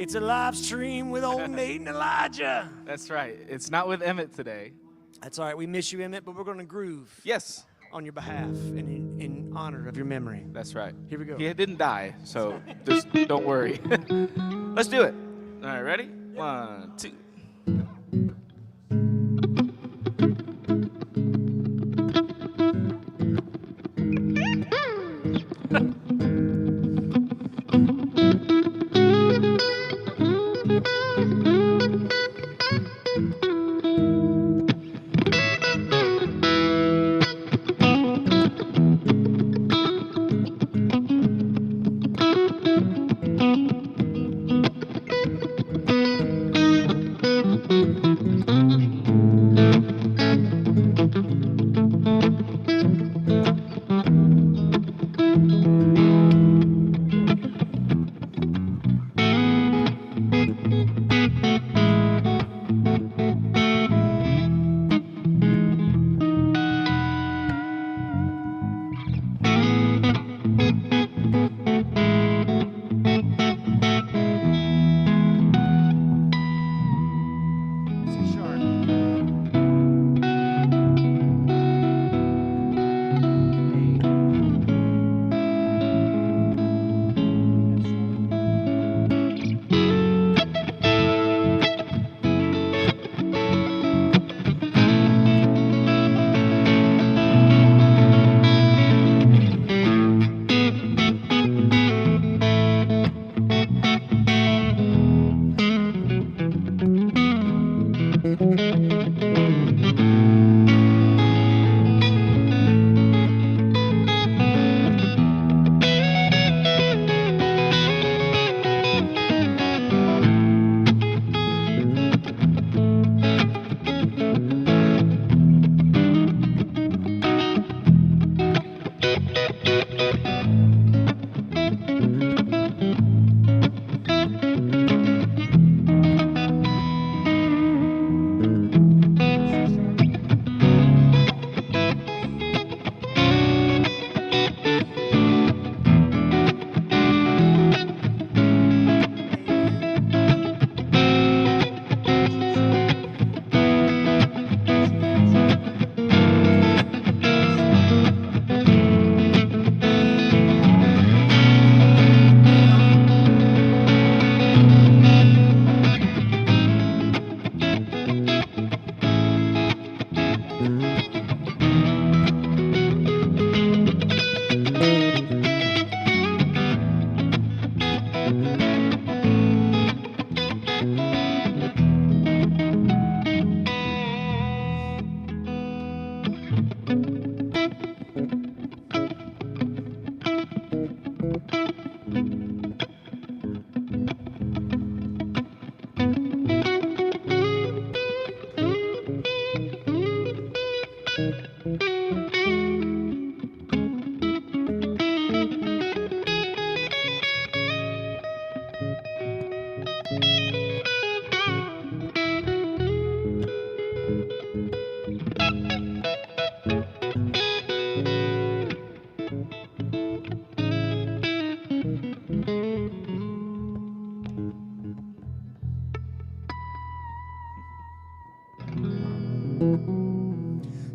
It's a live stream with old Nate and Elijah. That's right. It's not with Emmett today. That's all right. We miss you, Emmett, but we're going to groove Yes. on your behalf and in honor of your memory. That's right. Here we go. He didn't die, so just don't worry. Let's do it. All right, ready? 1, 2.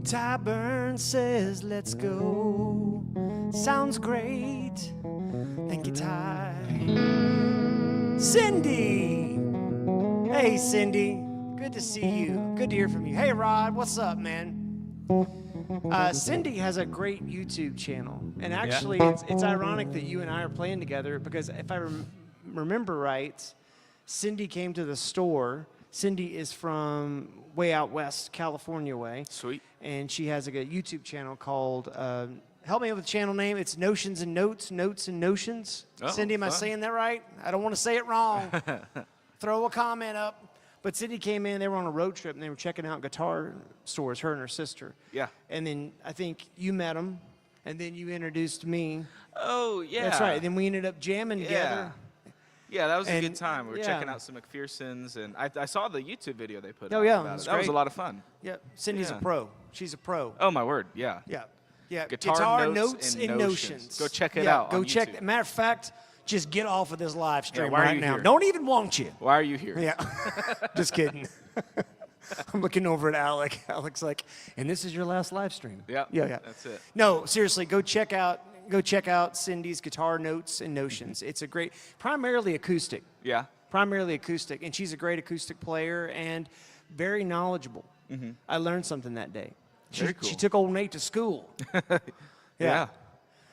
Ty Burns says, let's go. Sounds great. Thank you, Ty. Cindy. Hey, Cindy. Good to see you. Good to hear from you. Hey, Rod. What's up, man? Cindy has a great YouTube channel. And actually, it's ironic that you and I are playing together because if I remember right, Cindy came to the store. Cindy is from way out west, California way. Sweet. And she has a YouTube channel called, help me with the channel name. It's Notions and Notes, Notes and Notions. Oh, Cindy, am I saying that right? I don't want to say it wrong. Throw a comment up. But Cindy came in, they were on a road trip, and they were checking out guitar stores, her and her sister. Yeah. And then I think you met them, and then you introduced me. Oh, yeah. That's right. And then we ended up jamming together. Yeah, that was a And- good time. We were yeah. checking out some McPherson's, and I saw the YouTube video they put Oh, out yeah, about it's it. That was a great. lot of fun. Yeah, Cindy's Yeah. a pro. She's a pro. Oh, my word, yeah. Yeah. Yeah. Guitar Notes Notes and and Notions. Notions. Go check it Yeah, out Go on check. YouTube. Matter of fact, just get off of this live stream why are right you now. here? Don't even want you. Why are you here? Yeah, just kidding. I'm looking over at Alec. Alec's like, and this is your last live stream. Yeah. Yeah. That's it. No, seriously, go check out Cindy's Guitar Notes and Notions. It's a great, primarily acoustic. Yeah. Primarily acoustic, and she's a great acoustic player and very knowledgeable. I learned something that day. Very cool. She took old Nate to school. Yeah.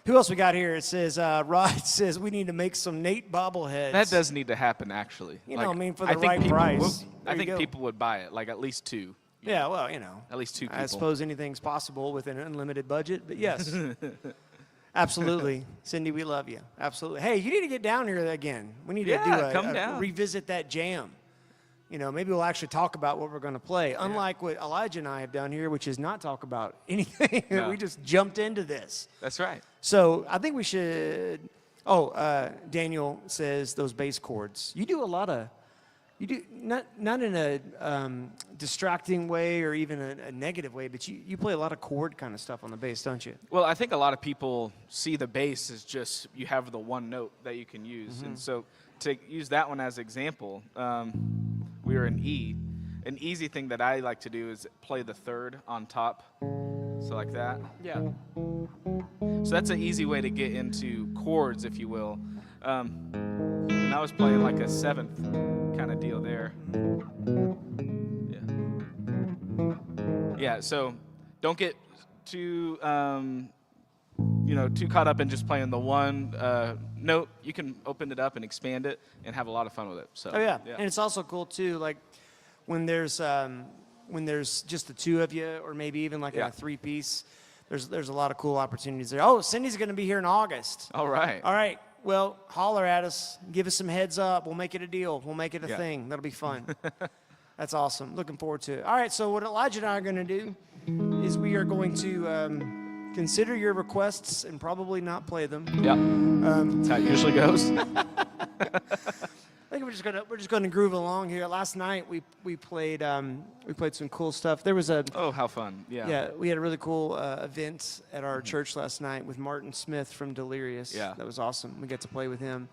Who else we got here? It says, Rod says we need to make some Nate bobbleheads. That does need to happen, actually. You know, I mean, for I the think right people price. would- I There you think go. people would buy it, like at least 2. Yeah, well, you know. At least 2 people. I suppose anything's possible with an unlimited budget, but yes. Absolutely. Cindy, we love you. Absolutely. Hey, you need to get down here again. We need to come down. revisit that jam. You know, maybe we'll actually talk about what we're going to play. Unlike what Elijah and I have done here, which is not talk about anything. No. We just jumped into this. That's right. So I think we should. Daniel says those bass chords. You do a lot of. You do not in a distracting way or even a negative way, but you play a lot of chord kind of stuff on the bass, don't you? Well, I think a lot of people see the bass as just you have the one note that you can use. Mm-hmm. And so to use that one as example, we were in E. An easy thing that I like to do is play the third on top. So like that. Yeah. So that's an easy way to get into chords, if you will. And I was playing like a 7th kind of deal there. Yeah, so don't get too, too caught up in just playing the one note. You can open it up and expand it and have a lot of fun with it. So. Oh yeah. And it's also cool too, like when there's just the two of you, or maybe even like in a 3-piece. There's a lot of cool opportunities there. Oh, Cindy's going to be here in August. All right. All right. Well, holler at us. Give us some heads up. We'll make it a deal. We'll make it a thing. That'll be fun. That's awesome. Looking forward to it. All right. So what Elijah and I are going to do is we are going to consider your requests and probably not play them. Yeah. That's how it usually goes. I think we're just gonna groove along here. Last night we played some cool stuff. There was a Oh, how fun. Yeah. we had a really cool event at our church last night with Martin Smith from Delirious. Yeah. That was awesome. We got to play with him.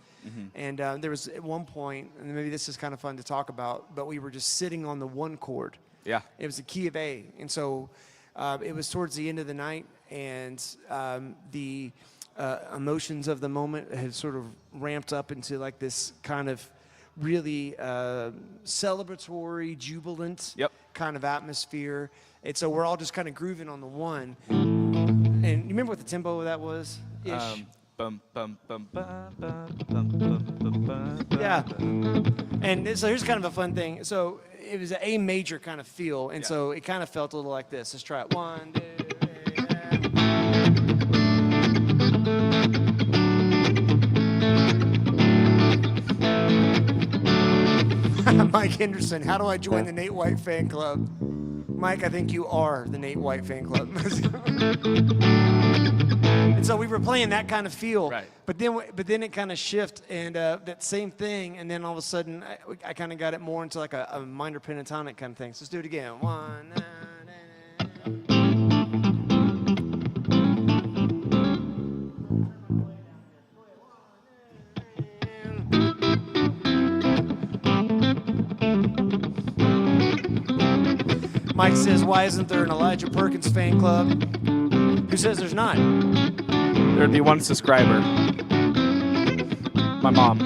And there was at one point, and maybe this is kind of fun to talk about, but we were just sitting on the one chord. Yeah. It was the key of A, and so it was towards the end of the night, and the emotions of the moment had sort of ramped up into like this kind of really celebratory, jubilant kind of atmosphere. And so we're all just kind of grooving on the one. And you remember what the tempo of that was? Ish. Bum, bum, bum, bum, bum, bum, bum, bum, bum. Yeah. And so here's kind of a fun thing. So it was an A major kind of feel. And so it kind of felt a little like this. Let's try it. 1, 2, 3. Mike Henderson, how do I join the Nate White fan club? Mike, I think you are the Nate White fan club. And so we were playing that kind of feel, right. but then it kind of shifted, and that same thing, and then all of a sudden I kind of got it more into like a minor pentatonic kind of thing. So let's do it again. 1. Mike says, why isn't there an Elijah Perkins fan club? Who says there's not? There'd be one subscriber. My mom.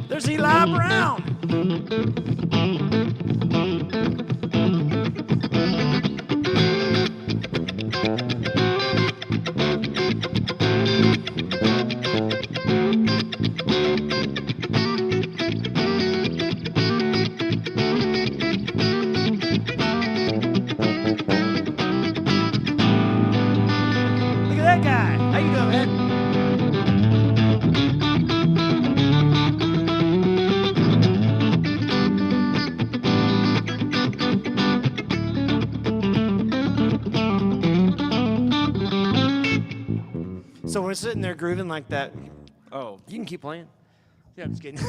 There's Eli Brown. So we're sitting there grooving like that. Oh, You can keep playing. Yeah, I'm just kidding.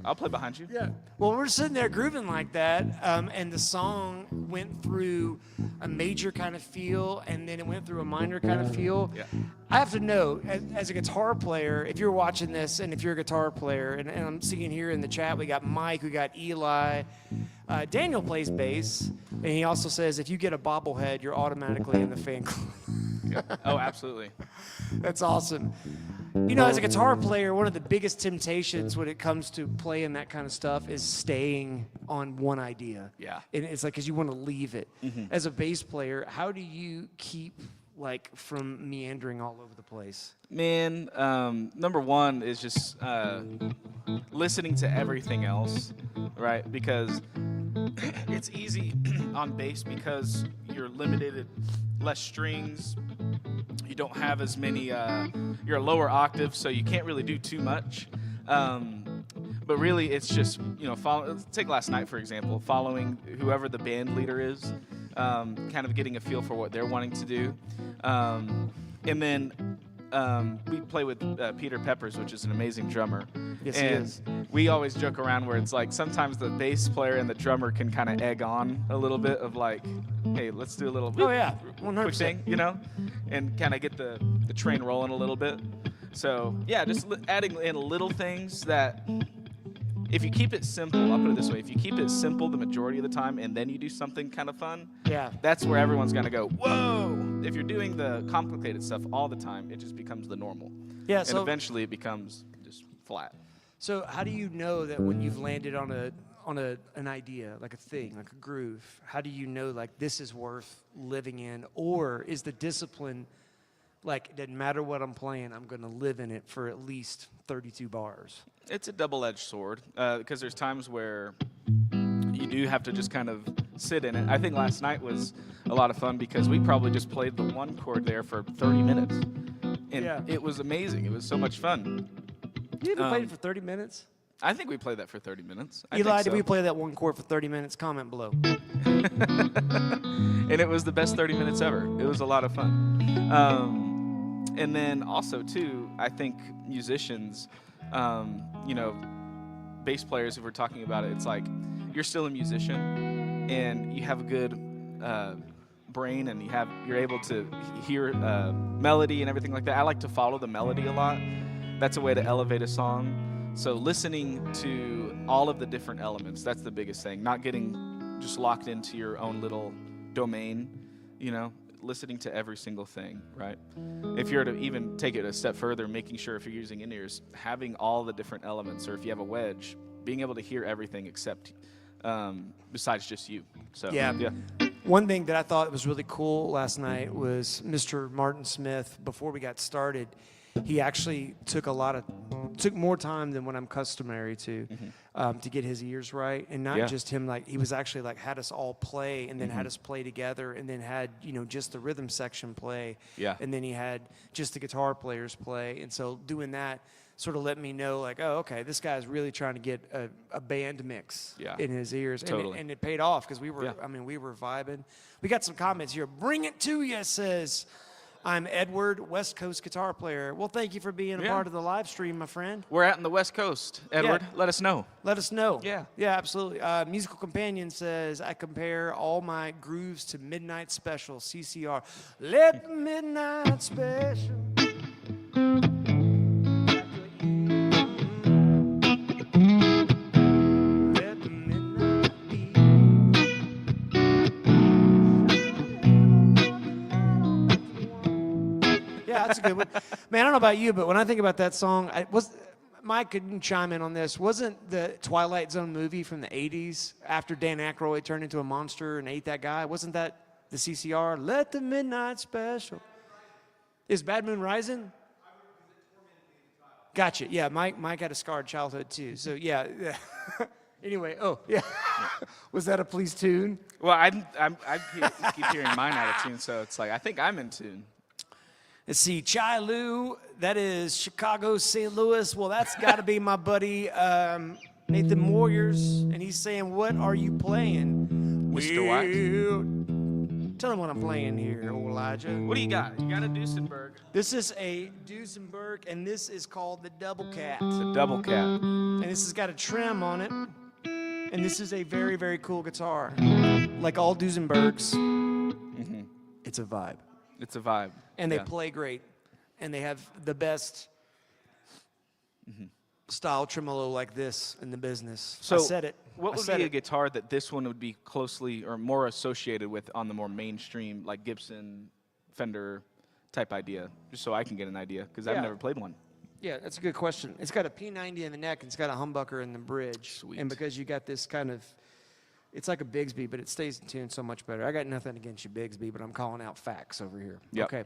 I'll play behind you. Yeah. Well, we're sitting there grooving like that, and the song went through a major kind of feel, and then it went through a minor kind of feel. Yeah. I have to know, as a guitar player, if you're watching this, and if you're a guitar player, and I'm seeing here in the chat, we got Mike, we got Eli. Daniel plays bass, and he also says if you get a bobblehead, you're automatically in the fan club. Oh, absolutely. That's awesome. You know, as a guitar player, one of the biggest temptations when it comes to playing that kind of stuff is staying on one idea. Yeah. And it's like, because you want to leave it. As a bass player, how do you keep, like, from meandering all over the place? Man, number one is just listening to everything else, right? Because it's easy on bass because you're limited, less strings. You don't have as many, you're a lower octave, so you can't really do too much. But really, it's just, you know, let's take last night, for example, following whoever the band leader is, kind of getting a feel for what they're wanting to do. And then we play with Peter Peppers, which is an amazing drummer. Yes, and he is. we always joke around where it's like sometimes the bass player and the drummer can kind of egg on a little bit of like, hey, let's do a little Oh, yeah, quick 100%. thing, you know, and kind of get the train rolling a little bit. So yeah, just adding in little things that if you keep it simple, I'll put it this way, if you keep it simple the majority of the time and then you do something kind of fun, Yeah. that's where everyone's going to go, whoa! If you're doing the complicated stuff all the time, it just becomes the normal. Yeah, And so, eventually it becomes just flat. so how do you know that when you've landed on an idea, like a thing, like a groove, how do you know, like, this is worth living in? Or is the discipline, like, it doesn't matter what I'm playing, I'm going to live in it for at least 32 bars? It's a double-edged sword because there's times where you do have to just kind of sit in it. I think last night was a lot of fun because we probably just played the one chord there for 30 minutes. And Yeah. it was amazing. It was so much fun. You even played it for 30 minutes? I think we played that for 30 minutes. I Eli, think did so. we play that one chord for 30 minutes? Comment below. And it was the best 30 minutes ever. It was a lot of fun. And then also, too, I think musicians, you know, bass players, if we're talking about it, it's like you're still a musician and you have a good brain and you're able to hear melody and everything like that. I like to follow the melody a lot. That's a way to elevate a song. So listening to all of the different elements, that's the biggest thing. Not getting just locked into your own little domain, you know, listening to every single thing, right? If you're to even take it a step further, making sure if you're using in-ears, having all the different elements, or if you have a wedge, being able to hear everything except besides just you. So Yeah. yeah. One thing that I thought was really cool last night was Mr. Martin Smith, before we got started, he actually took more time than what I'm customary to get his ears right, and not Yeah. just him. Like, he was actually like had us all play, and then had us play together, and then had, you know, just the rhythm section play, Yeah. and then he had just the guitar players play, and so doing that sort of let me know, like, oh, okay, this guy's really trying to get a band mix in his ears, Totally. and it paid off because we were, Yeah. I mean, we were vibing. We got some comments here. Bring it to you, says, I'm Edward, West Coast guitar player. Well, thank you for being a Yeah. part of the live stream, my friend. We're out in the West Coast, Edward. Yeah. Let us know. Let us know. Yeah. Yeah, absolutely. Musical Companion says, I compare all my grooves to Midnight Special, CCR. Let the Midnight Special. Let the midnight be. Yeah, that's a good one. Man, I don't know about you, but when I think about that song, Mike could chime in on this. Wasn't the Twilight Zone movie from the 80s, after Dan Aykroyd turned into a monster and ate that guy, wasn't that the CCR? Let the Midnight Special. Is Bad Moon Rising? Gotcha. Yeah, Mike had a scarred childhood too. So yeah. Anyway, oh yeah. Was that a Please tune? Well, I keep hearing mine out of tune, so it's like I think I'm in tune. Let's see, Chai Lu, that is Chicago, St. Louis. Well, that's got to be my buddy Nathan Warriors, and he's saying, what are you playing? Mr. White? Tell them what I'm playing here, old Elijah. What do you got? You got a Duesenberg. This is a Duesenberg, and this is called the Double Cat. The Double Cat. And this has got a trim on it. And this is a very, very cool guitar. Like all Duesenbergs, it's a vibe. It's a vibe. And they play great. And they have the best style tremolo like this in the business. So I said it. What would be a guitar that this one would be closely or more associated with on the more mainstream, like Gibson, Fender type idea? Just so I can get an idea, because I've never played one. Yeah, that's a good question. It's got a P90 in the neck, and it's got a humbucker in the bridge. Sweet. And because you got this kind of, it's like a Bigsby, but it stays in tune so much better. I got nothing against you, Bigsby, but I'm calling out facts over here. Yep. Okay.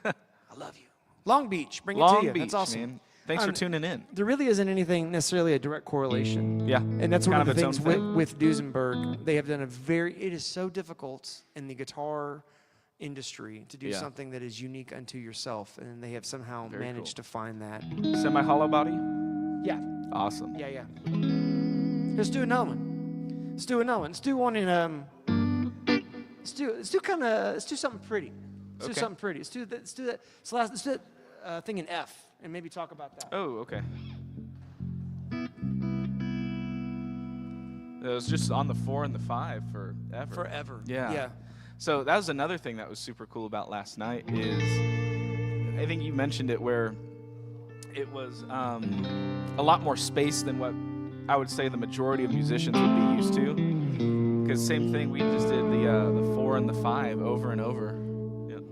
I love you. Long Beach, bring it Long to you. Beach, That's awesome. man. Thanks for tuning in. There really isn't anything necessarily a direct correlation. Yeah. And that's one of the its own things thing. with Duesenberg. They have done it is so difficult in the guitar industry to do something that is unique unto yourself. And they have somehow managed to find that. Semi-hollow body? Yeah. Awesome. Yeah. Let's do another one. Let's do one in, let's do something pretty. Let's do something pretty. Let's do that thing in F. And maybe talk about that. Oh, okay. It was just on the 4 and the 5 forever. Forever. Yeah. Yeah. So that was another thing that was super cool about last night is, I think you mentioned it, where it was a lot more space than what I would say the majority of musicians would be used to. Because same thing, we just did the 4 and the 5 over and over. Yep.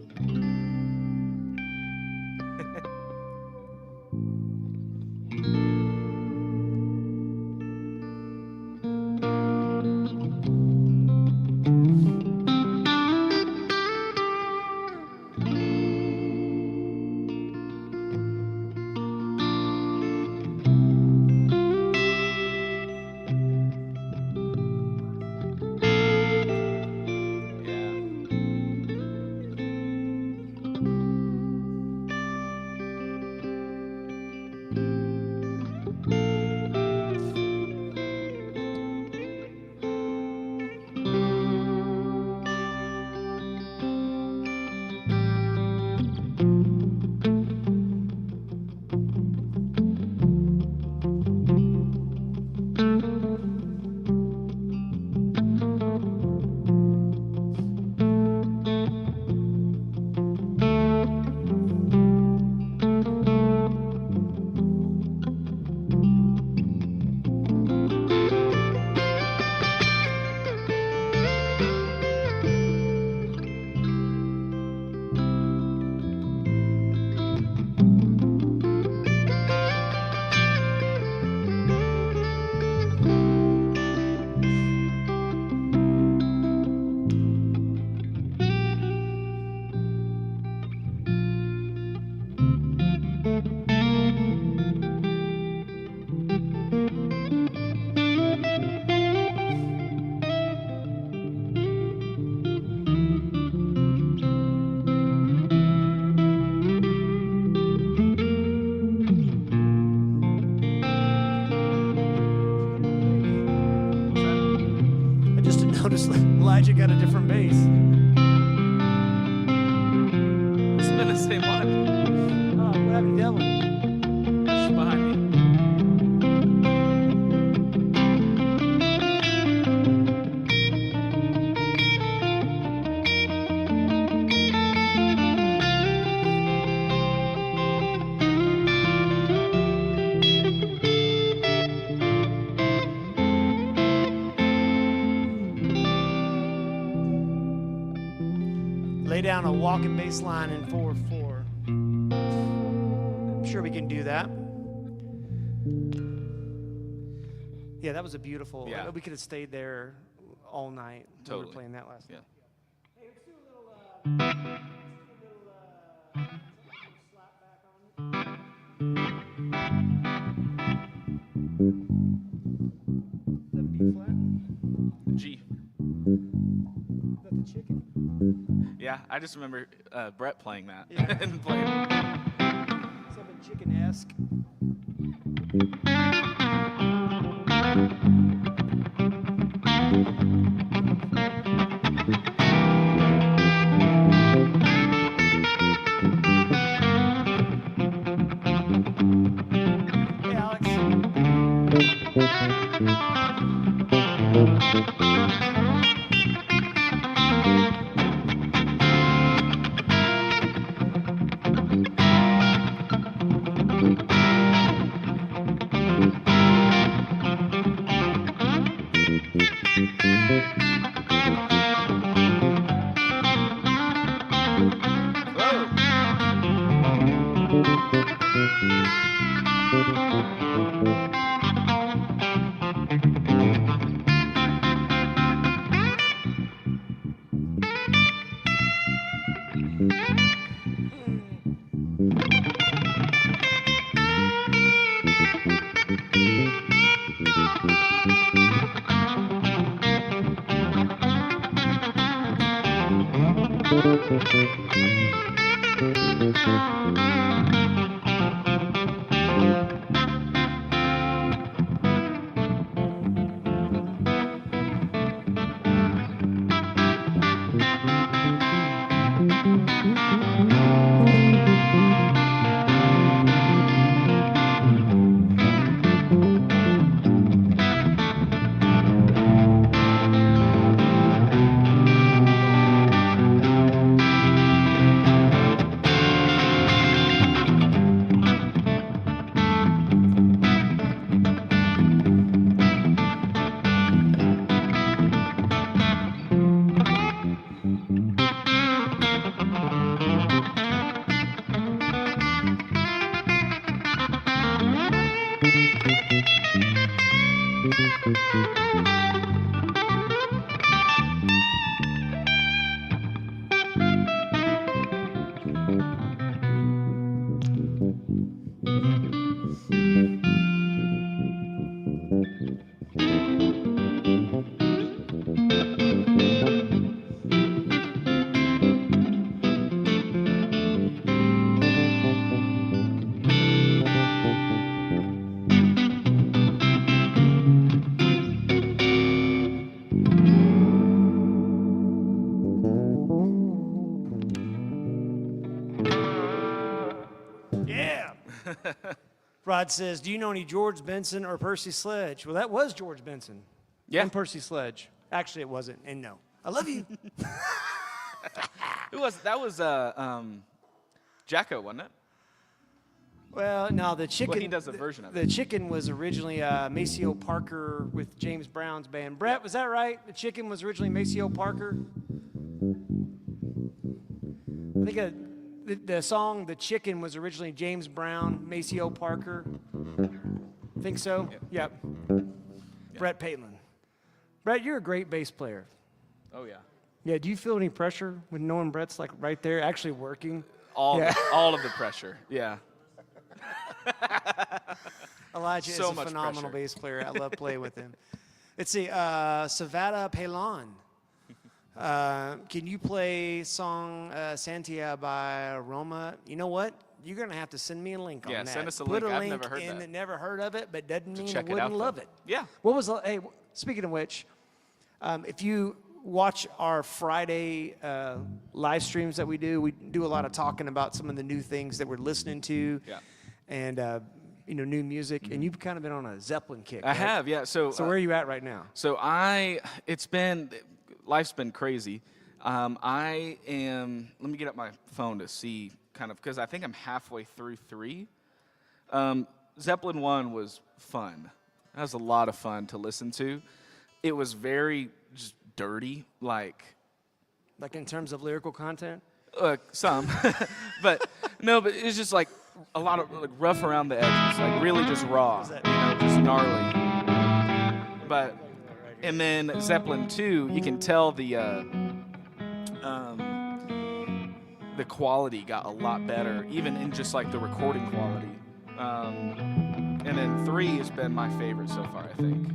Notice Elijah got a different bass. It's been the same one. Oh, what happened to Dylan? Just behind me. Lay down a walking bass line in 4/4. I'm sure we can do that. Yeah, that was a beautiful. Yeah. We could have stayed there all night. Totally. We were playing that last night. Yeah. Hey, let's do a little slap back on it. Is that B flat? G. Is that the chicken? Yeah, I just remember Brett playing that. Yeah. And playing. Something chicken-esque. Yeah. Rod says, do you know any George Benson or Percy Sledge? Well, that was George Benson. Yeah. And Percy Sledge. Actually, it wasn't. And no. I love you. Who was it? That was Jacko, wasn't it? Well, no, the chicken. Well, he does a version of it. The chicken was originally Maceo Parker with James Brown's band. Brett, was that right? The chicken was originally Maceo Parker? I think the song "The Chicken" was originally James Brown, Maceo Parker. Think so? Yep. Brett Patelin. Brett, you're a great bass player. Oh, yeah. Yeah. Do you feel any pressure with knowing Brett's like right there, actually working? All of the pressure. Yeah. Elijah So is a much phenomenal pressure. bass player. I love playing with him. Let's see. Savada Pelon. Can you play song Santia by Roma? You know what? You're going to have to send me a link on Yeah, that. send us a Put link. a I've link never heard in that. never heard of it, but doesn't mean I check it wouldn't out, love though. it. Yeah. What was the, hey, speaking of which, if you watch our Friday live streams that we do a lot of talking about some of the new things that we're listening to. Yeah. And, new music. And you've kind of been on a Zeppelin kick. I right? have, yeah. So So where are you at right now? So life's been crazy. Let me get up my phone to see kind of, because I think I'm halfway through 3. Zeppelin 1 was fun. That was a lot of fun to listen to. It was very just dirty, like Like in terms of lyrical content? some, but it's just like a lot of like rough around the edges, like really just raw, just gnarly. But and then Zeppelin 2, you can tell the quality got a lot better, even in just like the recording quality. And then 3 has been my favorite so far, I think.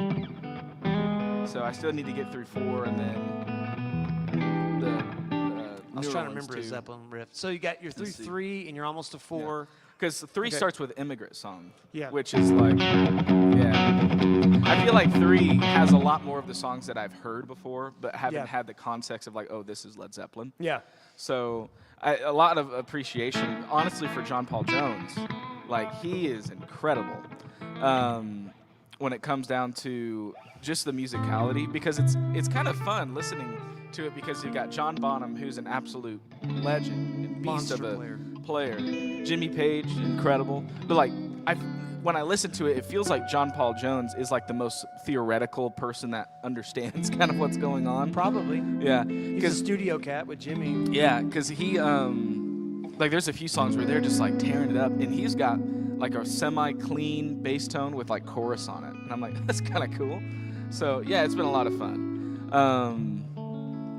So I still need to get through 4, and then the. I was newer trying to ones remember a too. Zeppelin riff. So you're through Let's see. 3 and you're almost to 4. Because 3 Okay. starts with Immigrant Song, Yeah. which is like, I feel like 3 has a lot more of the songs that I've heard before, but haven't Yeah. had the context of like, oh, this is Led Zeppelin. Yeah. So a lot of appreciation, honestly, for John Paul Jones. Like, he is incredible when it comes down to just the musicality, because it's kind of fun listening to it, because you've got John Bonham, who's an absolute legend and beast Monster of a player. Jimmy Page, incredible. But like, when I listen to it, it feels like John Paul Jones is like the most theoretical person that understands kind of what's going on. Probably. Yeah, He's a studio cat with Jimmy. yeah, because he like there's a few songs where they're just like tearing it up, and he's got like a semi-clean bass tone with like chorus on it, and I'm like, that's kind of cool. So yeah, it's been a lot of fun.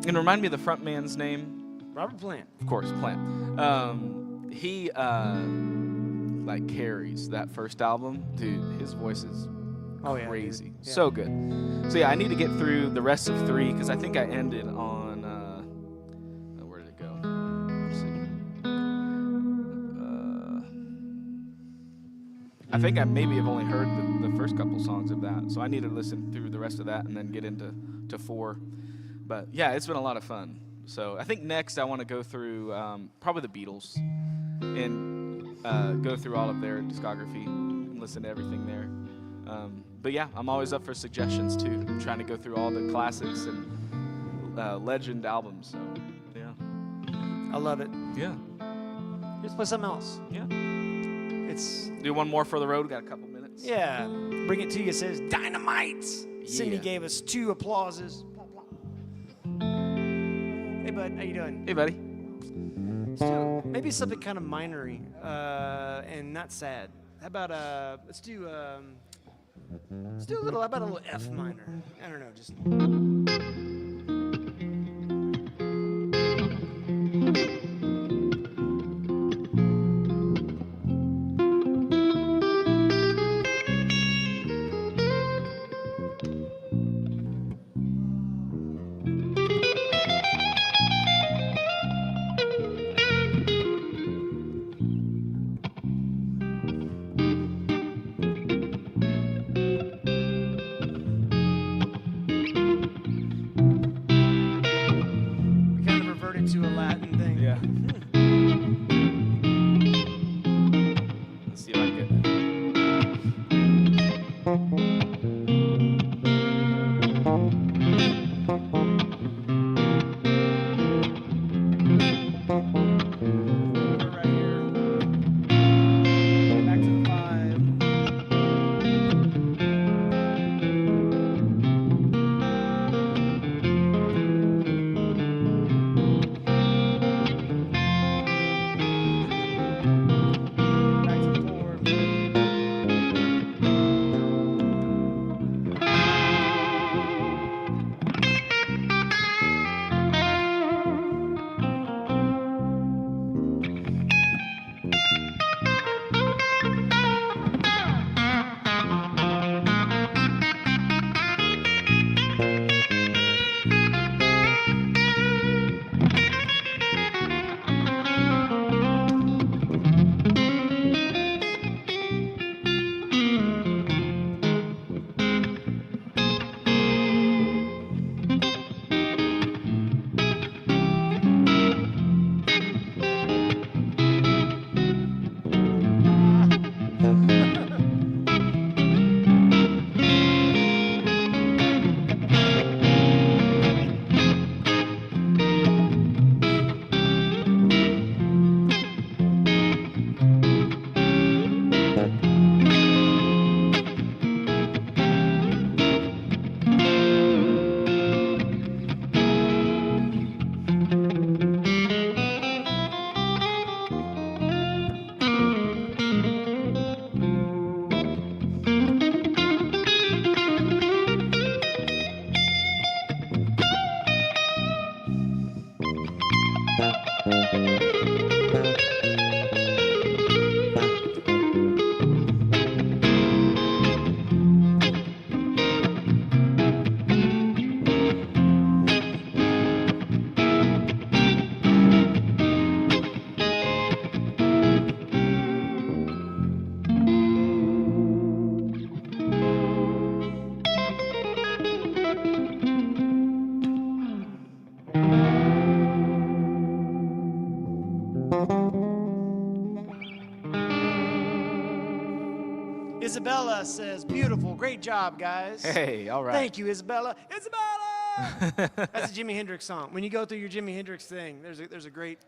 And remind me of the front man's name. Robert Plant. Of course, Plant. He like carries that first album, dude. His voice is Oh, yeah, crazy, dude. Yeah. so good. So yeah, I need to get through the rest of 3, because I think I ended on where did it go? I think I maybe have only heard the first couple songs of that, so I need to listen through the rest of that and then get into 4. But yeah, it's been a lot of fun. So I think next I want to go through probably the Beatles and go through all of their discography and listen to everything there. But yeah, I'm always up for suggestions too. I'm trying to go through all the classics and legend albums. So yeah. I love it. Yeah. Let's play something else. Yeah. It's Do one more for the road. Got a couple minutes. yeah. Bring it to you says Dynamite. Cindy Yeah. gave us 2 applauses. Hey bud, how you doing? Hey, buddy. Maybe something kind of minory and not sad. How about let's do a little. How about a little F minor? I don't know, just. To a Latin thing. Yeah. Let's see if I can. Right here. Back to the 5. Back to the 4. Isabella says, beautiful, great job, guys. Hey, all right. Thank you, Isabella. Isabella! That's a Jimi Hendrix song. When you go through your Jimi Hendrix thing, there's a great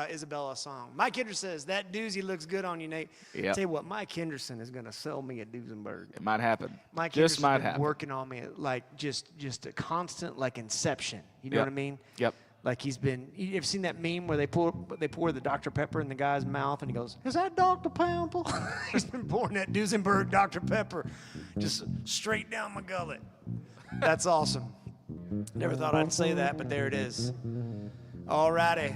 Isabella song. Mike Henderson says, that doozy looks good on you, Nate. Yep. Tell you what, Mike Henderson is going to sell me a Duesenberg. It might happen. Mike Just Henderson's might been happen. working on me like just a constant like inception. You know Yep. what I mean? Yep. Like he's been. You ever seen that meme where they pour the Dr. Pepper in the guy's mouth and he goes, "Is that Dr. Pample?" He's been pouring that Duesenberg Dr. Pepper, just straight down my gullet. That's awesome. Never thought I'd say that, but there it is. All righty.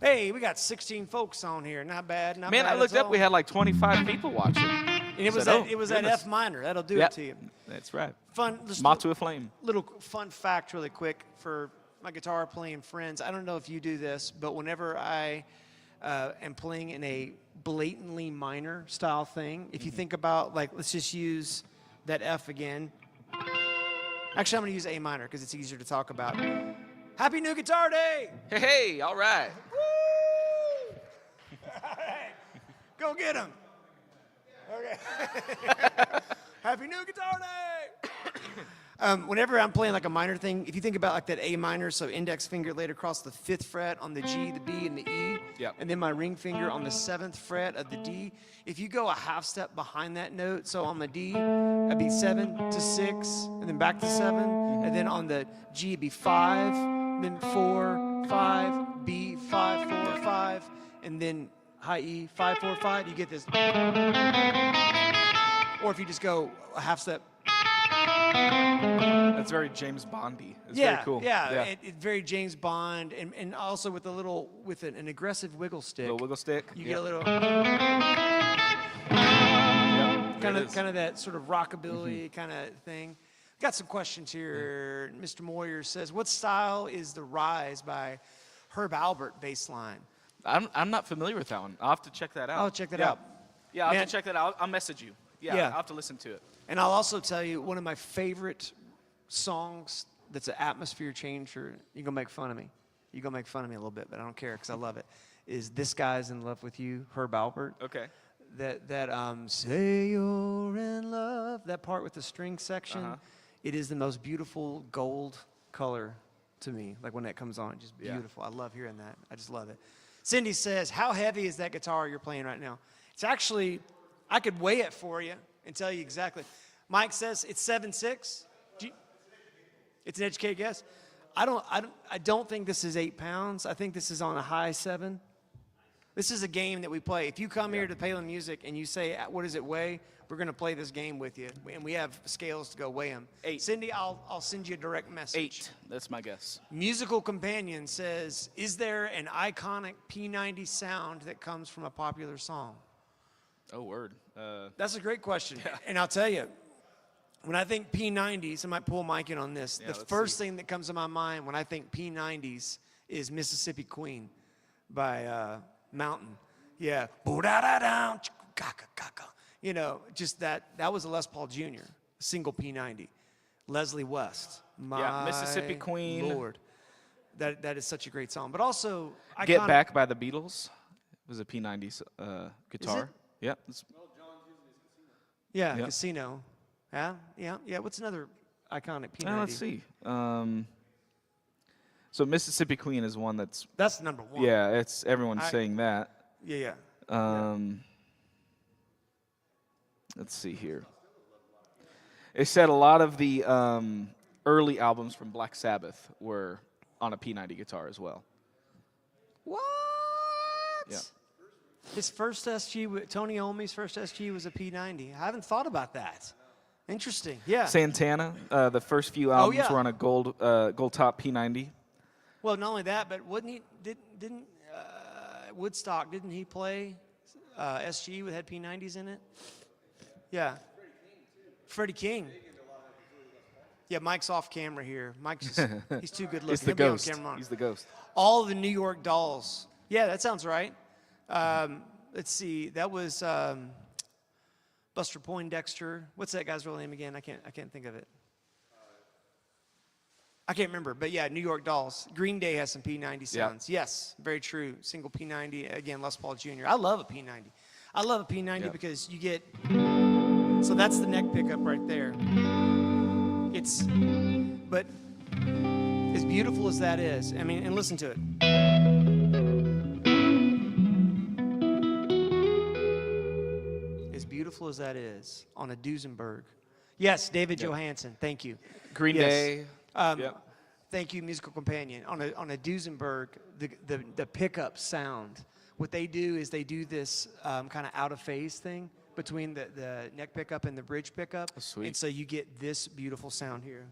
Hey, we got 16 folks on here. Not bad. Not Man, bad I looked at up. all. We had like 25 people watching. And it was Said, that, "Oh, it was that goodness." F minor. That'll do Yep. it to you. That's right. Fun. Just Moth to a flame. little fun fact really quick for my guitar playing friends. I don't know if you do this, but whenever I and playing in a blatantly minor style thing. If you think about, like, let's just use that F again. Actually, I'm going to use A minor because it's easier to talk about. Happy New Guitar Day! Hey, all right. Woo! All right. Go get him. Okay. Happy New Guitar Day! Whenever I'm playing like a minor thing, if you think about like that A minor, so index finger laid across the 5th fret on the G, the B, and the E, Yep. and then my ring finger on the 7th fret of the D, if you go a half step behind that note, so on the D, that'd be 7 to 6, and then back to 7, and then on the G, it'd be 5, then 4, 5, B, 5, 4, 5, and then high E, 5, 4, 5, you get this. Or if you just go a half step. That's very James Bondy. It's very cool. Yeah. It's very James Bond, and also with an aggressive wiggle stick. Little wiggle stick. You get a little Yep. kind of that sort of rockabilly kind of thing. Got some questions here. Mr. Moyer says, "What style is the Rise by Herb Alpert bass line?" I'm not familiar with that one. I'll have to check that out. I'll check that out. Yeah, I'll Man. have to check that out. I'll message you. Yeah, Yeah. I'll have to listen to it. And I'll also tell you, one of my favorite songs that's an atmosphere changer, you're going to make fun of me. You're going to make fun of me a little bit, but I don't care because I love it, is This Guy's in Love with You, Herb Alpert. Okay. That say you're in love, that part with the string section, it is the most beautiful gold color to me. Like when that comes on, just beautiful. I love hearing that. I just love it. Cindy says, how heavy is that guitar you're playing right now? It's actually, I could weigh it for you and tell you exactly. Mike says it's 7.6. It's an educated guess. I don't think this is 8 pounds. I think this is on a high 7. This is a game that we play. If you come here to Palin Music and you say, what does it weigh? We're going to play this game with you. And we have scales to go weigh them. 8. Cindy, I'll send you a direct message. 8. That's my guess. Musical Companion says, is there an iconic P90 sound that comes from a popular song? Oh, word. That's a great question. And I'll tell you, when I think P90s, I might pull Mike in on this. Yeah, The let's first see. thing that comes to my mind when I think P90s is Mississippi Queen by Mountain. Yeah. You know, just that was a Les Paul Jr., single P90. Leslie West. My Mississippi Queen. Lord. That is such a great song. But also, Get Back by the Beatles was a P90 guitar. it? Yeah. it's- Yeah, Yep. Casino. Yeah. What's another iconic P90? let's see. So Mississippi Queen is one that's That's number one. yeah. It's everyone's saying that. Yeah. Let's see here. It said a lot of the early albums from Black Sabbath were on a P90 guitar as well. What? Yeah. His first SG, Tony Iommi's first SG was a P90. I haven't thought about that. Interesting. Yeah. Santana, the first few albums yeah. were on a gold top P90. Well, not only that, but wouldn't he? Didn't Woodstock? Didn't he play SG with had P90s in it? Yeah. Freddie King. Yeah, Mike's off camera here. Mike's just, he's too good looking. He's the He'll be on ghost. camera tomorrow. He's the ghost. All the New York Dolls. Yeah, that sounds right. Let's see. That was Buster Poindexter. What's that guy's real name again? I can't think of it. I can't remember, but yeah, New York Dolls. Green Day has some P90 sounds. Yeah. Yes, very true. Single P90. Again, Les Paul Jr. I love a P90. I love a P90 Yeah. because you get. So that's the neck pickup right there. But as beautiful as that is, I mean, and listen to it. As beautiful as that is on a Duesenberg. Yes, David Johansen. Thank you. Green Yes. Day. Yep. Thank you, Musical Companion. On a Duesenberg, the pickup sound. What they do is they do this kind of out of phase thing between the neck pickup and the bridge pickup. That's sweet. And so you get this beautiful sound here.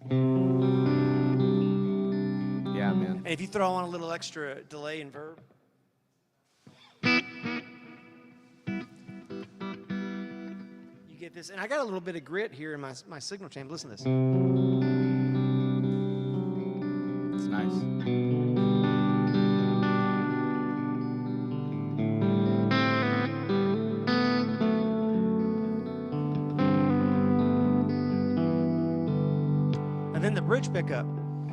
Yeah, man. And if you throw on a little extra delay and verb. You get this. And I got a little bit of grit here in my signal chamber. Listen to this. It's nice. And then the bridge pickup.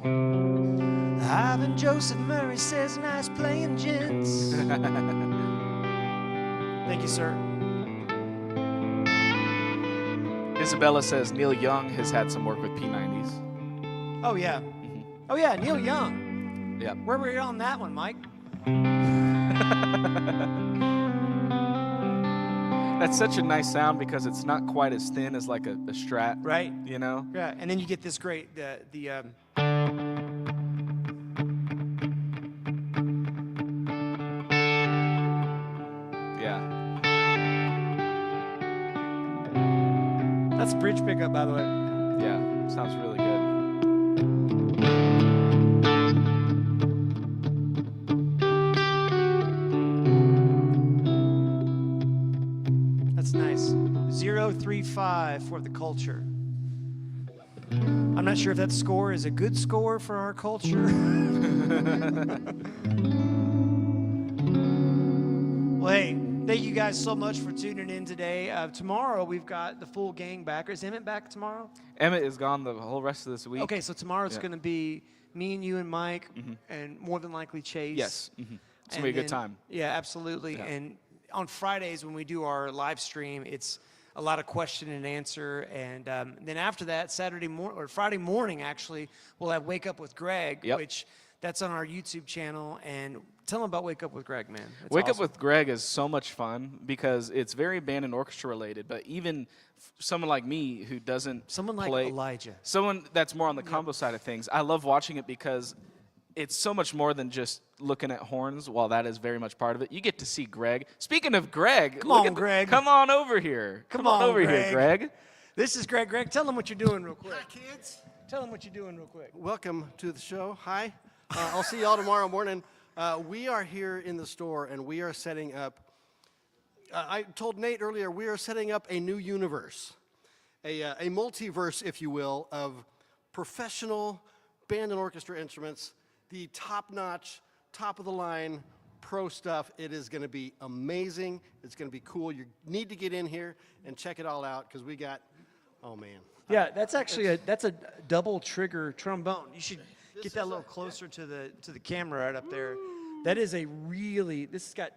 Ivan Joseph Murray says, nice playing, gents. Thank you, sir. Isabella says Neil Young has had some work with P90s. Oh, yeah. Oh, yeah, Neil Young. Yep. Where were you on that one, Mike? That's such a nice sound because it's not quite as thin as like a Strat. Right. You know? Yeah, and then you get this great, Yeah. That's bridge pickup, by the way. Yeah. Sounds really good. That's nice. 035 for the culture. I'm not sure if that score is a good score for our culture. Well, hey, thank you guys so much for tuning in today. Tomorrow we've got the full gang back. Is Emmett back tomorrow? Emmett is gone the whole rest of this week. Okay, so tomorrow it's Yeah. going to be me and you and Mike, and more than likely Chase. Yes. It's going to And be a good then- time. Yeah, absolutely. Yeah. And on Fridays when we do our live stream, it's a lot of question and answer. And then after that, Friday morning, actually, we'll have Wake Up with Greg, Yep. which that's on our YouTube channel. And tell them about Wake Up with Greg, man. It's Wake Up awesome. with Greg is so much fun because it's very band and orchestra related, but even someone like me who doesn't Someone like play, Elijah. someone that's more on the combo side of things, I love watching it because it's so much more than just looking at horns. While that is very much part of it, you get to see Greg. Speaking of Greg, Come look on, at Greg. Come on over here. Come on on, over Greg. here, Greg. This is Greg. Greg, tell them what you're doing real quick. Hi, kids. Tell them what you're doing real quick. Welcome to the show. Hi. I'll see y'all tomorrow morning. We are here in the store, and we are setting up. I told Nate earlier, we are setting up a new universe, a multiverse, if you will, of professional band and orchestra instruments, the top-notch, top-of-the-line pro stuff. It is going to be amazing. It's going to be cool. You need to get in here and check it all out because we got, oh, man. Yeah, that's actually that's a double trigger trombone. You should get that a little closer to the camera right up there. That is this has got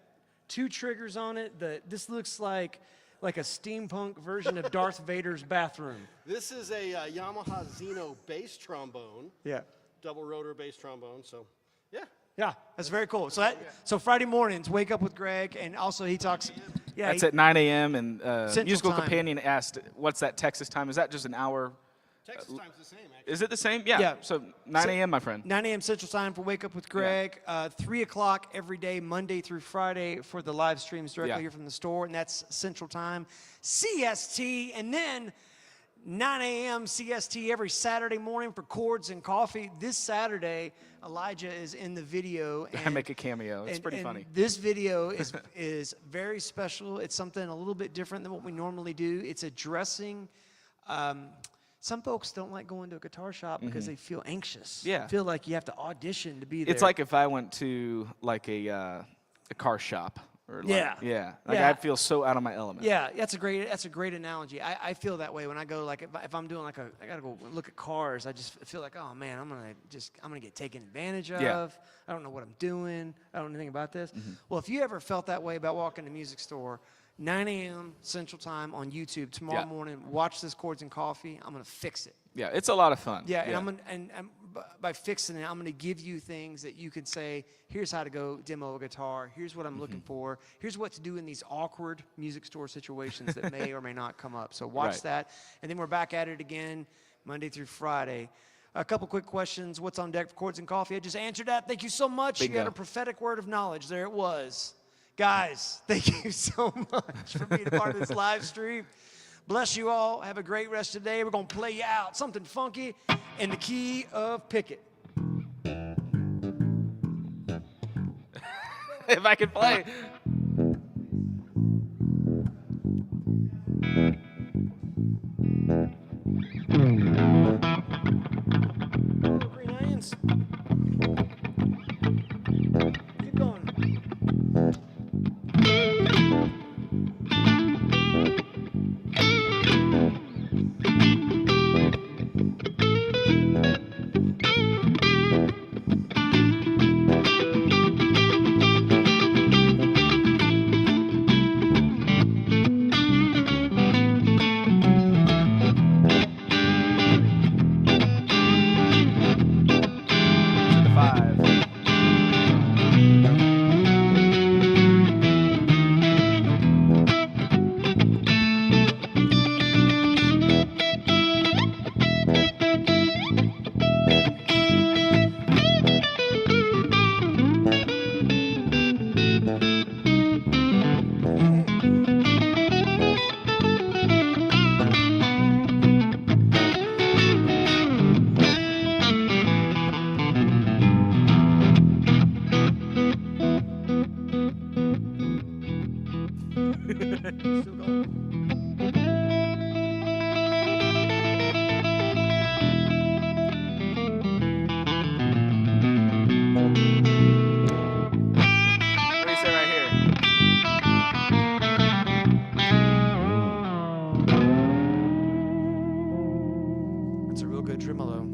2 triggers on it. This looks like a steampunk version of Darth Vader's bathroom. This is a Yamaha Xeno bass trombone. Yeah. Double rotor bass trombone. So, yeah. Yeah, that's very cool. So Friday mornings, Wake Up with Greg, and also he talks. Yeah, That's at 9 a.m. and Central Musical Time. Companion asked, "What's that Texas time? Is that just an hour? Texas time's the same, actually. Is it the same? Yeah. Yeah. So 9 a.m., my friend. 9 a.m. Central Time for Wake Up with Greg. 3 o'clock every day, Monday through Friday, for the live streams directly Yeah. here from the store, and that's Central Time, CST, and then 9 a.m. CST every Saturday morning for Chords and Coffee. This Saturday, Elijah is in the video. I make a cameo. It's pretty and funny. This video is very special. It's something a little bit different than what we normally do. It's addressing. Some folks don't like going to a guitar shop because they feel anxious. Yeah. Feel like you have to audition to be there. It's like if I went to like a car shop. Or like, Yeah. Yeah. Like Yeah. I'd feel so out of my element. Yeah, that's a great analogy. I feel that way when I go, like, if I'm doing I gotta go look at cars. I just feel like, oh man, I'm gonna get taken advantage of. Yeah. I don't know what I'm doing. I don't know anything about this. Well, if you ever felt that way about walking to a music store, 9 a.m. Central Time on YouTube tomorrow Yeah. morning, watch this Chords and Coffee. I'm gonna fix it. Yeah. It's a lot of fun. Yeah, and I'm gonna, and by fixing it, I'm gonna give you things that you can say, here's how to go demo a guitar. Here's what I'm looking for. Here's what to do in these awkward music store situations that may or may not come up. So watch Right. that, and then we're back at it again Monday through Friday. A couple quick questions. What's on deck for Chords and Coffee? I just answered that. Thank you so much. You Bingo. had a prophetic word of knowledge. There it was. Guys, thank you so much for being a part of this live stream. Bless you all. Have a great rest of the day. We're going to play you out something funky in the key of Pickett. If I could play. Green Onions. Keep going. Still going. What do you say right here? That's a real good tremolo.